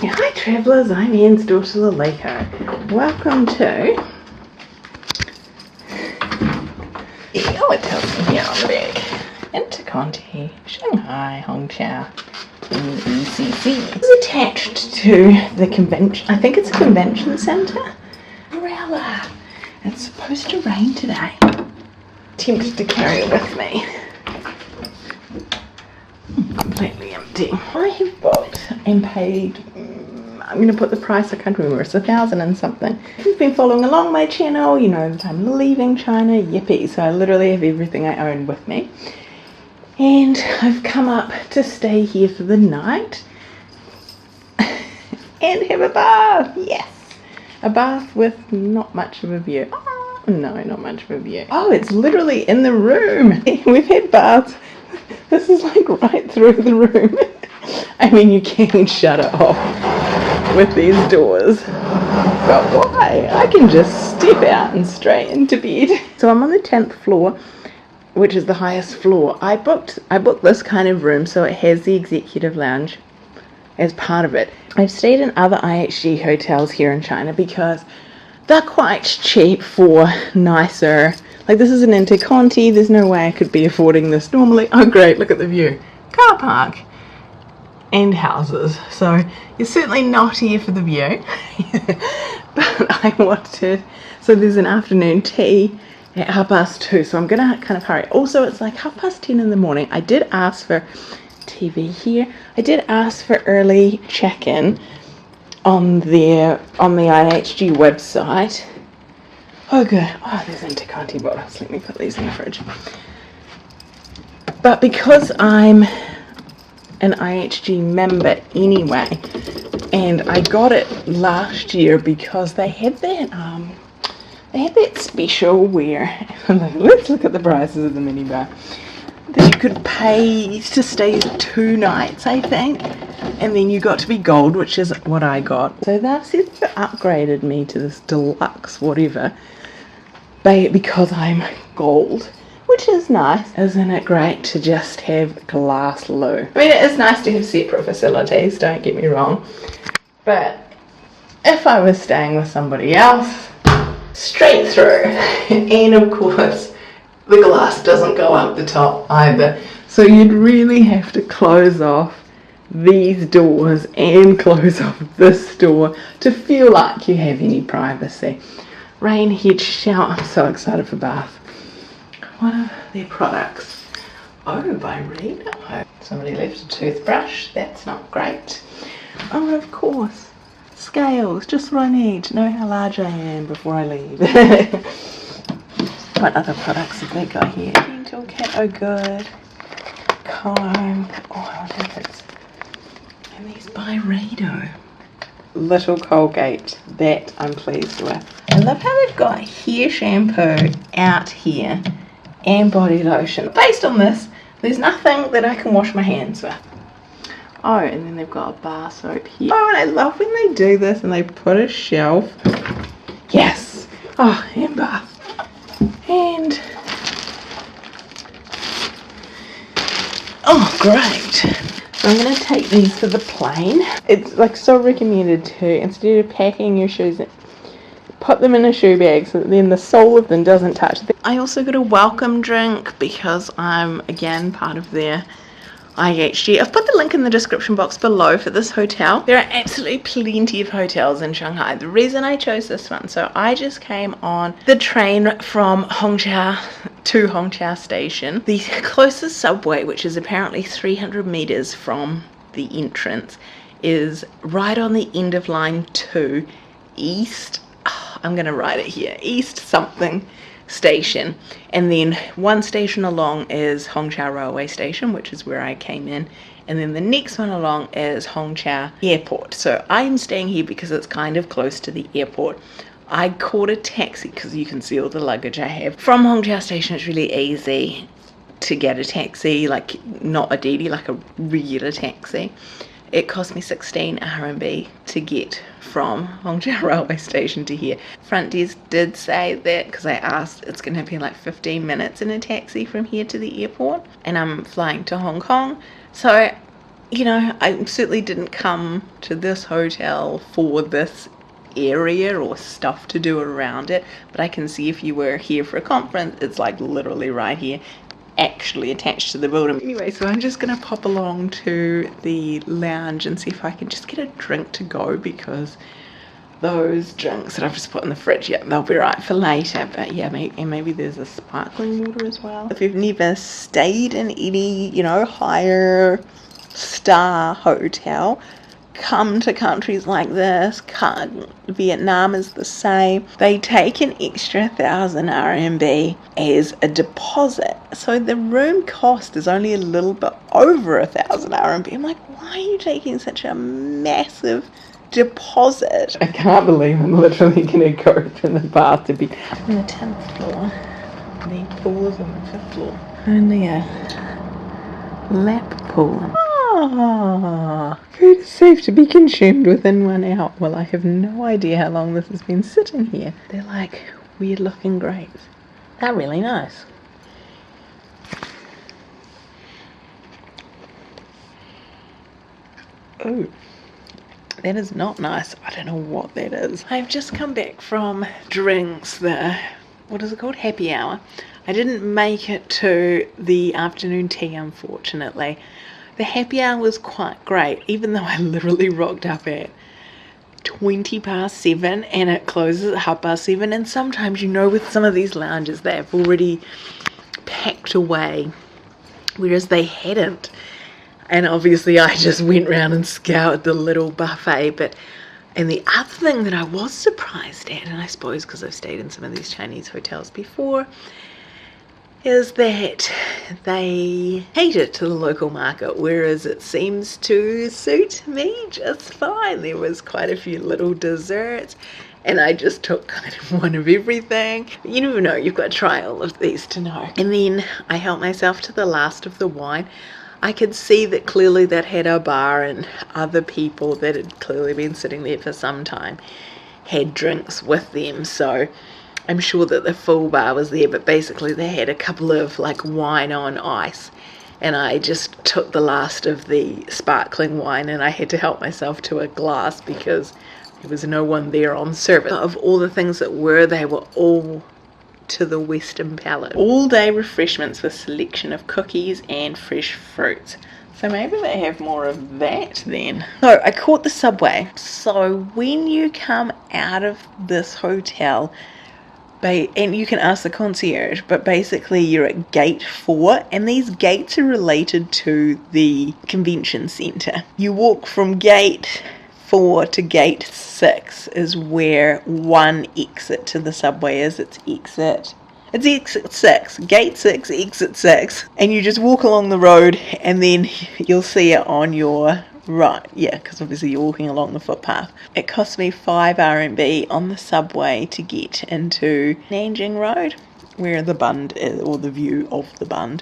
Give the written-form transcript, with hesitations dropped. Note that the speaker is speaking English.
Hi travellers, I'm Anne's daughter Laleko. Welcome to... Oh, it tells me here on the back. Interconti, Shanghai, Hongqiao, NEEC. It's attached to the convention, I think it's a convention centre. Umbrella. It's supposed to rain today. Tempted to carry it with me. Completely empty. I have booked and paid, I'm going to put the price, I can't remember, it's 1,000 and something. If you've been following along my channel, you know that I'm leaving China, yippee, so I literally have everything I own with me. And I've come up to stay here for the night and have a bath, yes. A bath with not much of a view. Oh, no, not much of a view. Oh, it's literally in the room. We've had baths. This is like right through the room. I mean, you can shut it off with these doors. But why? I can just step out and straight into bed. So I'm on the 10th floor, which is the highest floor. I booked this kind of room, so it has the executive lounge as part of it. I've stayed in other IHG hotels here in China because they're quite cheap for nicer. Like, this is an Interconti, there's no way I could be affording this normally. Oh great, look at the view. Car park and houses. So you're certainly not here for the view. But I wanted, so there's an afternoon tea at 2:30, so I'm gonna kind of hurry. Also, it's like 10:30 in the morning. I did ask for TV here. I did ask for early check-in on the IHG website. Oh good. Oh, there's Interconti bottles. Let me put these in the fridge. But because I'm an IHG member anyway, and I got it last year because they had that special where let's look at the prices of the minibar. That you could pay to stay 2 nights, I think, and then you got to be gold, which is what I got. So they've said they upgraded me to this deluxe whatever because I'm gold, which is nice. Isn't it great to just have glass loo? I mean, it is nice to have separate facilities, don't get me wrong, but if I was staying with somebody else, straight through, and of course the glass doesn't go up the top either, so you'd really have to close off these doors and close off this door to feel like you have any privacy. Rain head shower. I'm so excited for bath. What are their products? Oh, by Reno. Somebody left a toothbrush. That's not great. Oh, of course. Scales. Just what I need to know how large I am before I leave. What other products have they got here? Dental kit. Oh, good. Comb. Oh, I think it's... And these by Reno. Little Colgate. That I'm pleased with. I love how they've got hair shampoo out here and body lotion. Based on this, there's nothing that I can wash my hands with. Oh, and then they've got a bar soap here. Oh, and I love when they do this and they put a shelf. Yes. Oh, and bath. And oh, great. So I'm going to take these for the plane. It's like so recommended to, instead of packing your shoes, put them in a shoe bag so that then the sole of them doesn't touch. I also got a welcome drink because I'm again part of their IHG. I've put the link in the description box below for this hotel. There are absolutely plenty of hotels in Shanghai. The reason I chose this one, so I just came on the train from Hongqiao to Hongqiao station. The closest subway, which is apparently 300 meters from the entrance, is right on the end of line 2 east. I'm gonna write it here, east something station, and then one station along is Hongqiao railway station, which is where I came in, and then the next one along is Hongqiao airport. So I'm staying here because it's kind of close to the airport. I caught a taxi because you can see all the luggage I have. From Hongqiao station it's really easy to get a taxi, like not a Didi, like a regular taxi. It cost me 16 RMB to get from Hongqiao railway station to here. Front desk did say that, because I asked, it's going to be like 15 minutes in a taxi from here to the airport, and I'm flying to Hong Kong, so you know, I certainly didn't come to this hotel for this area or stuff to do around it, but I can see if you were here for a conference, it's like literally right here, actually attached to the building. Anyway, so I'm just gonna pop along to the lounge and see if I can just get a drink to go, because those drinks that I've just put in the fridge, yeah, they'll be right for later. But yeah, maybe there's a sparkling water as well. If you've never stayed in any, you know, higher star hotel, come to countries like this. Vietnam is the same. They take an extra 1,000 RMB as a deposit, so the room cost is only a little bit over 1,000 RMB. I'm like, why are you taking such a massive deposit? I can't believe I'm literally gonna go to the bath to be on the 10th floor. The pool is on the 5th floor. Only a lap pool. Food is safe to be consumed within 1 hour. Well, I have no idea how long this has been sitting here. They're like weird looking grapes. They're really nice. Oh, that is not nice. I don't know what that is. I've just come back from drinks, what is it called? Happy hour. I didn't make it to the afternoon tea, unfortunately. The happy hour was quite great, even though I literally rocked up at 7:20 and it closes at 7:30. And sometimes, you know, with some of these lounges, they've already packed away, whereas they hadn't. And obviously I just went around and scoured the little buffet. And the other thing that I was surprised at, and I suppose because I've stayed in some of these Chinese hotels before, is that they cater to the local market, whereas it seems to suit me just fine. There was quite a few little desserts, and I just took kind of one of everything. But you never know, you've got to try all of these to know. And then I helped myself to the last of the wine. I could see that clearly that had a bar, and other people that had clearly been sitting there for some time had drinks with them, so I'm sure that the full bar was there, but basically they had a couple of like wine on ice, and I just took the last of the sparkling wine, and I had to help myself to a glass because there was no one there on service. Of all the things that were, they were all to the Western palate. All day refreshments with selection of cookies and fresh fruits. So maybe they have more of that then. So I caught the subway. So when you come out of this hotel, and you can ask the concierge, but basically you're at gate 4, and these gates are related to the convention centre. You walk from gate 4 to gate 6 is where one exit to the subway is. It's exit 6, gate 6, exit 6, and you just walk along the road, and then you'll see it on your right, yeah, because obviously you're walking along the footpath. It cost me 5 RMB on the subway to get into Nanjing Road, where the Bund is, or the view of the Bund.